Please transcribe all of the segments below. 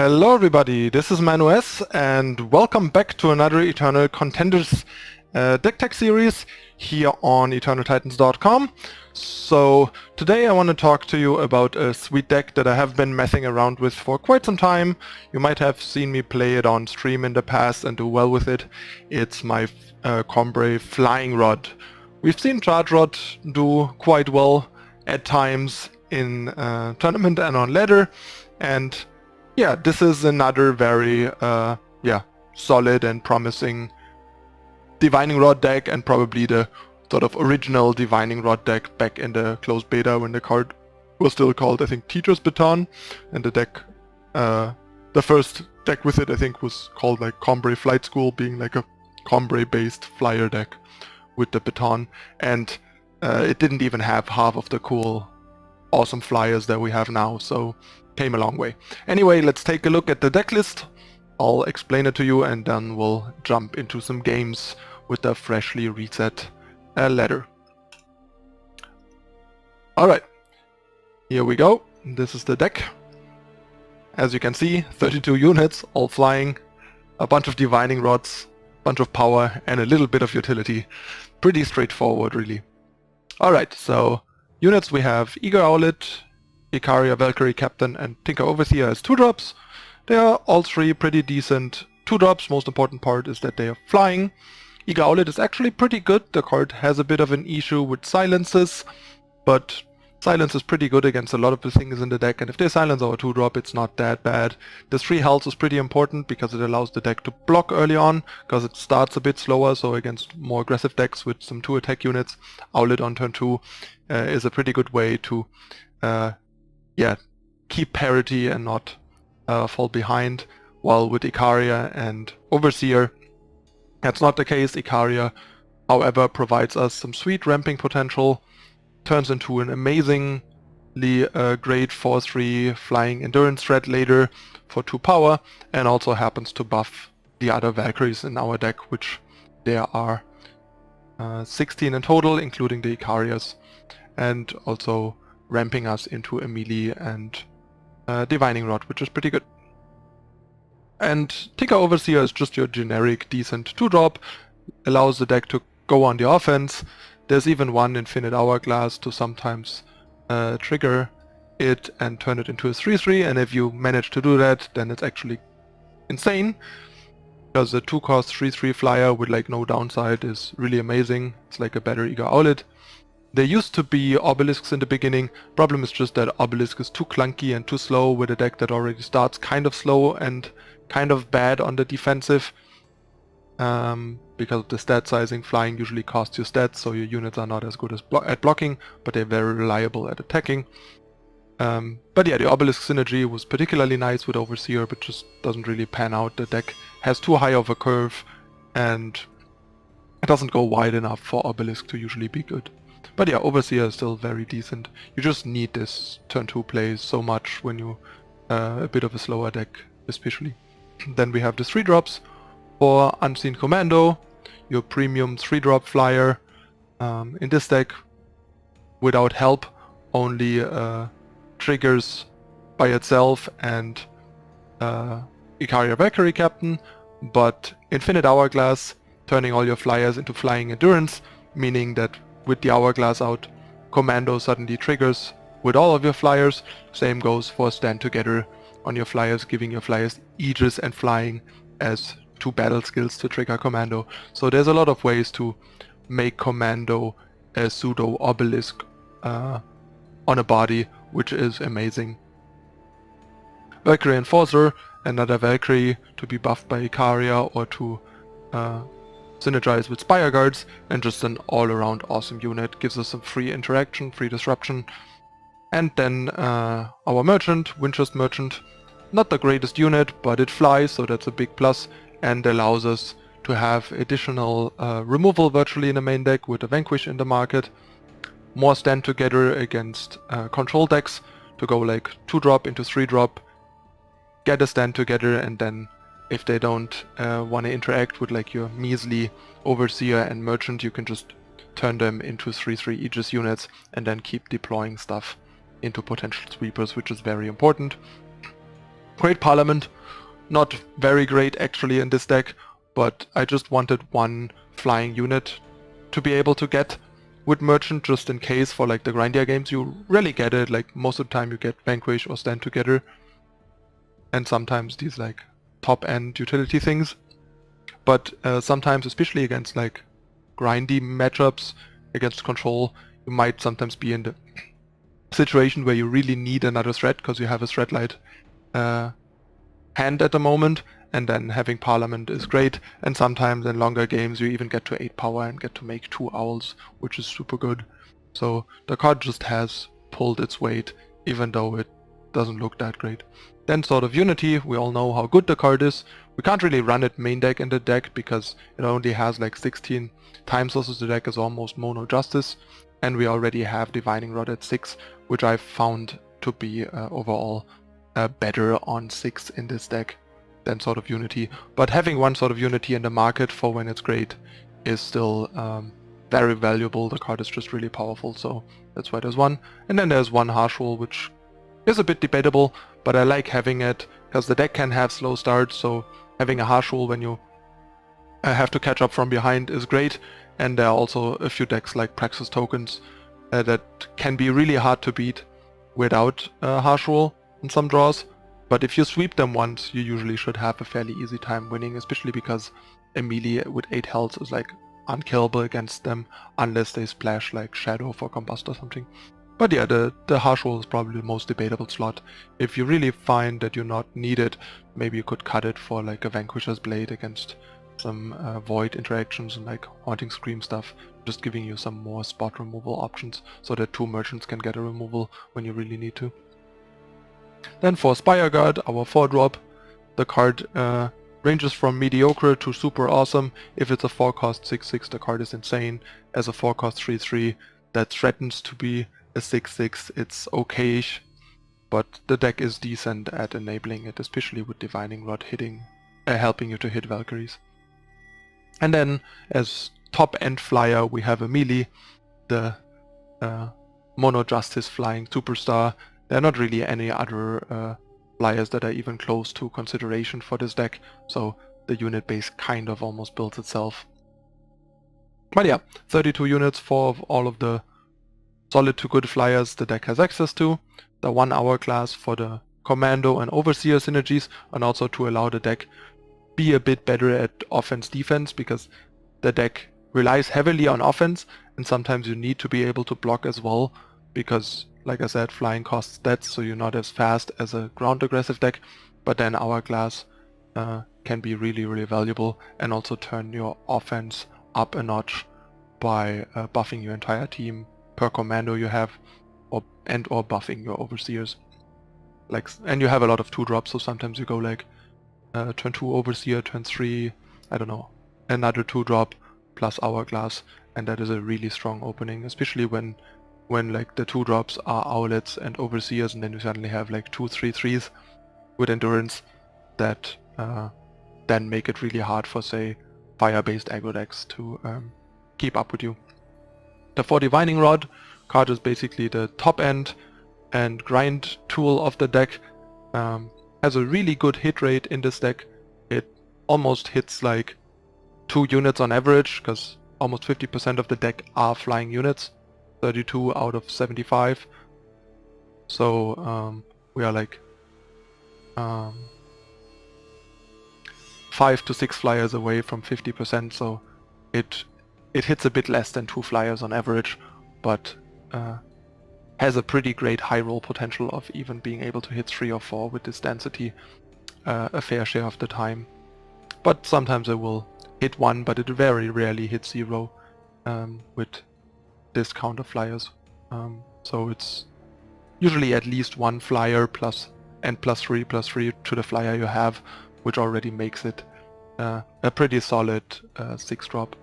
Hello everybody, this is Manu-S and welcome back to another Eternal Contenders deck tech series here on EternalTitans.com. So today I want to talk to you about a sweet deck that I have been messing around with for quite some time. You might have seen me play it on stream in the past and do well with it. It's my Combrei Flying Rod. We've seen Charge Rod do quite well at times in tournament and on ladder, and yeah, this is another very solid and promising Divining Rod deck, and probably the sort of original Divining Rod deck back in the closed beta when the card was still called, I think, Teacher's Baton, and the deck, the first deck with it, I think, was called like Combrei Flight School, being like a Combrei-based flyer deck with the baton, and it didn't even have half of the cool, awesome flyers that we have now, so came a long way. Anyway, let's take a look at the deck list. I'll explain it to you and then we'll jump into some games with the freshly reset ladder. Alright, here we go. This is the deck. As you can see, 32 units, all flying, a bunch of Divining Rods, bunch of power and a little bit of utility. Pretty straightforward, really. Alright, so units we have Eager Owlet, Icaria, Valkyrie, Captain, and Tinker Overseer as 2-drops. They are all three pretty decent 2-drops. Most important part is that they are flying. Eager Owlet is actually pretty good. The card has a bit of an issue with silences, but silence is pretty good against a lot of the things in the deck, and if they silence our 2-drop, it's not that bad. The 3 health is pretty important because it allows the deck to block early on, because it starts a bit slower, so against more aggressive decks with some 2 attack units, Owlet on turn 2 is a pretty good way to keep parity and not fall behind, while with Icaria and Overseer that's not the case. Icaria, however, provides us some sweet ramping potential, turns into an amazingly great 4/3 flying endurance threat later for 2 power, and also happens to buff the other Valkyries in our deck, which there are 16 in total, including the Icarias, and also ramping us into Amilli and Divining Rod, which is pretty good. And Tinker Overseer is just your generic decent 2-drop, allows the deck to go on the offense. There's even one Infinite Hourglass to sometimes trigger it and turn it into a 3/3, and if you manage to do that, then it's actually insane, because the 2-cost 3/3 flyer with like no downside is really amazing. It's like a better Eager Owlet. There used to be obelisks in the beginning. Problem is just that obelisk is too clunky and too slow with a deck that already starts kind of slow and kind of bad on the defensive. Because of the stat sizing, flying usually costs you stats, so your units are not as good as at blocking, but they're very reliable at attacking. But yeah, the obelisk synergy was particularly nice with Overseer, but just doesn't really pan out. The deck has too high of a curve, and it doesn't go wide enough for obelisk to usually be good. But yeah, Overseer is still very decent. You just need this turn 2 play so much when you a bit of a slower deck, especially. Then we have the 3-drops for Unseen Commando, your premium 3-drop flyer. In this deck, without help, only triggers by itself and Icaria Valkyrie Captain, but Infinite Hourglass, turning all your flyers into flying endurance, meaning that with the Hourglass out, Commando suddenly triggers with all of your flyers. Same goes for Stand Together on your flyers, giving your flyers Aegis and flying as 2 battle skills to trigger Commando. So there's a lot of ways to make Commando a pseudo obelisk on a body, which is amazing. Valkyrie Enforcer, another Valkyrie to be buffed by Icaria or to synergize with Spireguards, and just an all-around awesome unit. Gives us some free interaction, free disruption. And then our Merchant, Winchest Merchant, not the greatest unit, but it flies, so that's a big plus, and allows us to have additional removal virtually in the main deck with a Vanquish in the market. More Stand Together against control decks, to go like 2-drop into 3-drop, get a Stand Together, and then if they don't want to interact with like your measly Overseer and Merchant, you can just turn them into 3/3 Aegis units and then keep deploying stuff into potential sweepers, which is very important. Great Parliament, not very great actually in this deck, but I just wanted one flying unit to be able to get with Merchant just in case for like the grindier games. You rarely get it, like most of the time you get Vanquish or Stand Together, and sometimes these like top end utility things. But sometimes, especially against like grindy matchups, against control, you might sometimes be in the situation where you really need another threat because you have a threat light hand at the moment, and then having Parliament is great. And sometimes in longer games you even get to 8 power and get to make 2 Owls, which is super good. So the card just has pulled its weight, even though it doesn't look that great. Then Sword of Unity, we all know how good the card is. We can't really run it main deck in the deck because it only has like 16 time sources. The deck is almost mono justice, and we already have Divining Rod at 6, which I found to be overall better on 6 in this deck than Sword of Unity. But having one Sword of Unity in the market for when it's great is still very valuable. The card is just really powerful, so that's why there's one. And then there's one Harsh Rule, which is a bit debatable, but I like having it because the deck can have slow starts, so having a Harsh Rule when you have to catch up from behind is great. And there are also a few decks like Praxis Tokens that can be really hard to beat without Harsh Rule in some draws, but if you sweep them once, you usually should have a fairly easy time winning, especially because Amilli with 8 health is like unkillable against them unless they splash like Shadow for Combust or something. But yeah, the Harsh Rule is probably the most debatable slot. If you really find that you not need it, maybe you could cut it for like a Vanquisher's Blade against some Void interactions and like Haunting Scream stuff, just giving you some more spot removal options so that 2 merchants can get a removal when you really need to. Then for Spireguard, our 4-drop, the card ranges from mediocre to super awesome. If it's a 4-cost 6/6, the card is insane. As a 4-cost 3/3 that threatens to be a 6/6, it's okay-ish, but the deck is decent at enabling it, especially with Divining Rod hitting, helping you to hit Valkyries. And then as top-end flyer we have Amilli, the mono justice flying superstar. There are not really any other flyers that are even close to consideration for this deck, so the unit base kind of almost builds itself. But yeah, 32 units, 4 of all of the solid to good flyers the deck has access to. The 1 Hourglass for the Commando and Overseer synergies, and also to allow the deck be a bit better at offense-defense, because the deck relies heavily on offense, and sometimes you need to be able to block as well, because like I said, flying costs stats, so you're not as fast as a ground aggressive deck, but then Hourglass can be really, really valuable and also turn your offense up a notch by buffing your entire team per commando you have, or buffing your overseers. And you have a lot of 2-drops, so sometimes you go like turn 2 Overseer, turn 3, I don't know, another 2-drop plus Hourglass, and that is a really strong opening, especially when like the 2-drops are Owlets and Overseers, and then you suddenly have like 2 3/3s with endurance that then make it really hard for, say, fire-based aggro decks to keep up with you. The 4 Divining Rod card is basically the top end and grind tool of the deck. Has a really good hit rate in this deck. It almost hits like 2 units on average, because almost 50% of the deck are flying units. 32 out of 75. So we are like 5 to 6 flyers away from 50%, so it hits a bit less than 2 flyers on average, but has a pretty great high roll potential of even being able to hit 3 or 4 with this density a fair share of the time. But sometimes it will hit 1, but it very rarely hits 0 with this counter flyers. So it's usually at least 1 flyer plus 3 to the flyer you have, which already makes it a pretty solid 6-drop,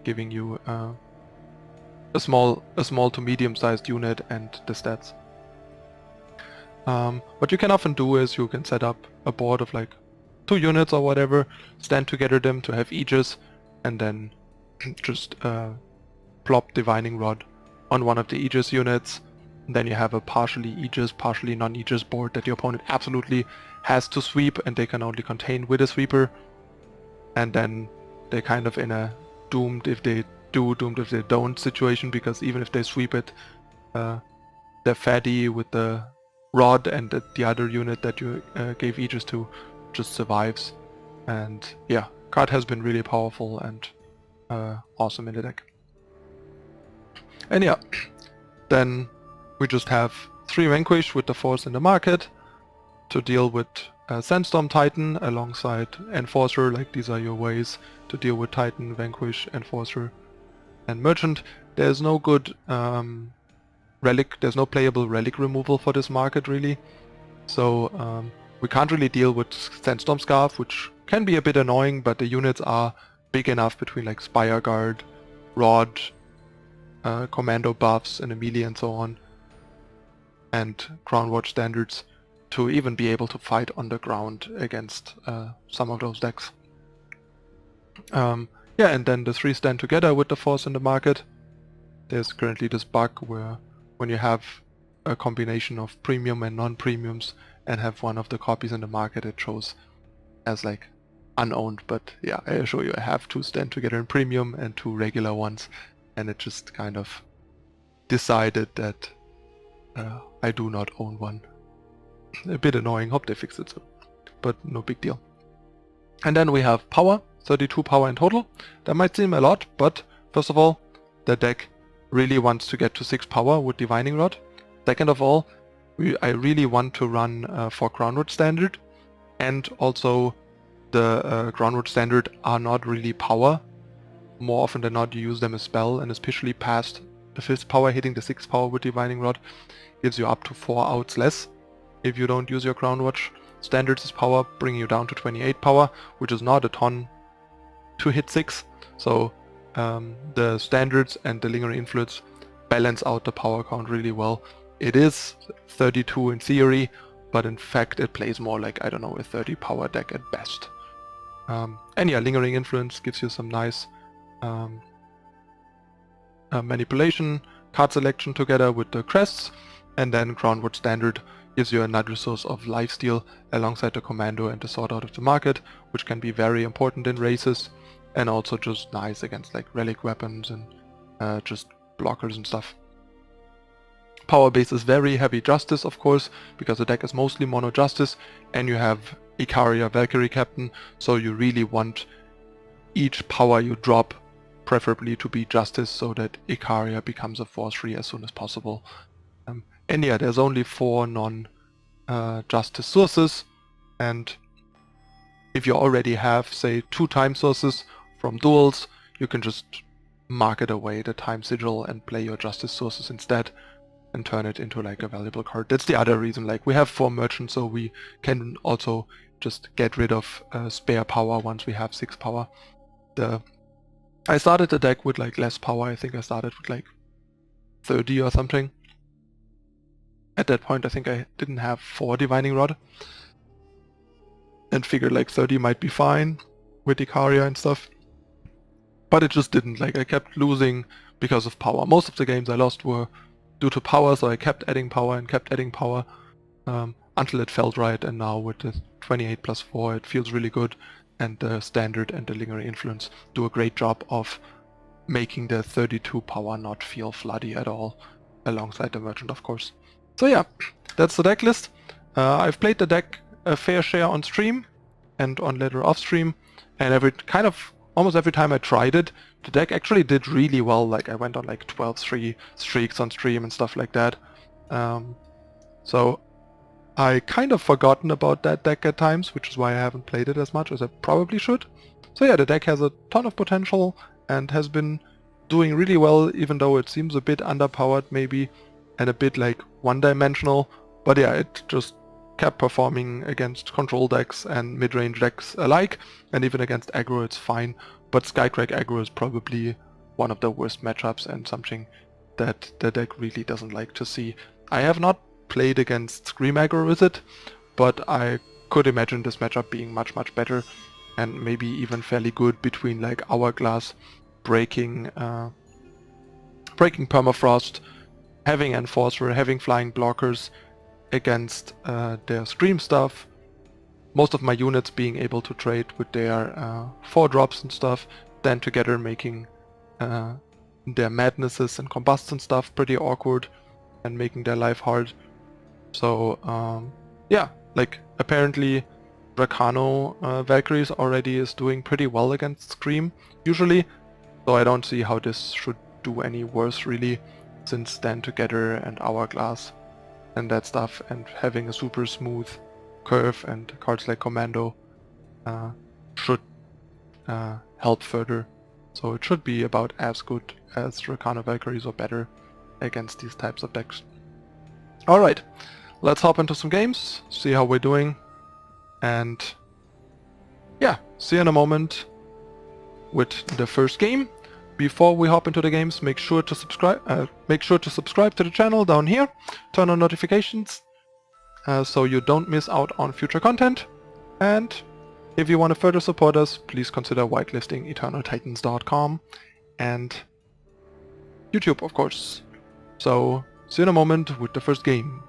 giving you a small to medium-sized unit and the stats. What you can often do is you can set up a board of like 2 units or whatever, stand together them to have Aegis, and then just plop Divining Rod on one of the Aegis units, And then you have a partially Aegis, partially non-Aegis board that your opponent absolutely has to sweep, and they can only contain with a sweeper. And then they're kind of in a doomed if they do, doomed if they don't situation, because even if they sweep it, the fatty with the rod and the other unit that you gave Aegis to just survives. And yeah, card has been really powerful and awesome in the deck. And yeah, then we just have 3 Vanquish with the Force in the market to deal with Sandstorm Titan alongside Enforcer. Like, these are your ways to deal with Titan, Vanquish, Enforcer, and Merchant. There's no good relic, there's no playable relic removal for this market really. So we can't really deal with Sandstorm Scarf, which can be a bit annoying, but the units are big enough between like Spireguard, Rod, Commando buffs and Amilli and so on, and Crownwatch standards to even be able to fight on the ground against some of those decks. Yeah, and then the 3 stand together with the Force in the market. There's currently this bug where when you have a combination of premium and non-premiums and have one of the copies in the market, it shows as like unowned, but yeah, I assure you I have 2 stand together in premium and 2 regular ones, and it just kind of decided that I do not own one. A bit annoying, hope they fix it soon, but no big deal. And then we have power, 32 power in total. That might seem a lot, but first of all, the deck really wants to get to 6 power with Divining Rod. Second of all, I really want to run for Crownwatch standard, and also the Crownwatch standard are not really power. More often than not you use them as spell, and especially past the 5th power, hitting the 6th power with Divining Rod gives you up to 4 outs less if you don't use your Crownwatch standards as power, bringing you down to 28 power, which is not a ton to hit 6. So the standards and the lingering influence balance out the power count really well. It is 32 in theory, but in fact it plays more like, I don't know, a 30 power deck at best. And yeah, lingering influence gives you some nice manipulation, card selection together with the crests, and then Crownwatch standard gives you another source of lifesteal alongside the Commando and the Sword Out of the Market, which can be very important in races, and also just nice against like relic weapons and just blockers and stuff. Power base is very heavy Justice, of course, because the deck is mostly mono Justice, and you have Icaria, Valkyrie Captain, so you really want each power you drop preferably to be Justice, so that Icaria becomes a force free as soon as possible. And yeah, there's only 4 non-Justice sources, and if you already have, say, 2 time sources from duels, you can just market away the time sigil and play your Justice sources instead, and turn it into like a valuable card. That's the other reason, like we have 4 merchants, so we can also just get rid of spare power once we have 6 power. I started the deck with like less power. I think I started with like 30 or something. At that point I think I didn't have 4 Divining Rod, and figured like 30 might be fine with Icaria and stuff. But it just didn't. Like, I kept losing because of power. Most of the games I lost were due to power, so I kept adding power and kept adding power until it felt right, and now with the 28 plus 4 it feels really good, and the standard and the lingering influence do a great job of making the 32 power not feel floody at all, alongside the merchant of course. So yeah, that's the deck list. I've played the deck a fair share on stream and on later off stream, and almost every time I tried it, the deck actually did really well. Like, I went on like 12-3 streaks on stream and stuff like that. So I kind of forgotten about that deck at times, which is why I haven't played it as much as I probably should. So yeah, the deck has a ton of potential and has been doing really well, even though it seems a bit underpowered maybe, and a bit like one-dimensional. But yeah, it just kept performing against control decks and mid-range decks alike, and even against aggro it's fine, but Skycrack aggro is probably one of the worst matchups and something that the deck really doesn't like to see. I have not played against Scream aggro with it, but I could imagine this matchup being much better, and maybe even fairly good between like Hourglass, breaking Permafrost, having Enforcer, having flying blockers against their Scream stuff, most of my units being able to trade with their 4-drops and stuff, then together making their madnesses and combusts and stuff pretty awkward and making their life hard. So yeah, like apparently Dracano Valkyries already is doing pretty well against Scream usually, so I don't see how this should do any worse really, since Stand Together and Hourglass and that stuff, and having a super smooth curve and cards like Commando should help further. So it should be about as good as Dracano Valkyries or better against these types of decks. Alright, let's hop into some games, see how we're doing, and yeah, see you in a moment with the first game. Before we hop into the games, make sure to subscribe to the channel down here, turn on notifications so you don't miss out on future content, and if you want to further support us, please consider whitelisting eternaltitans.com and YouTube, of course. So see you in a moment with the first game.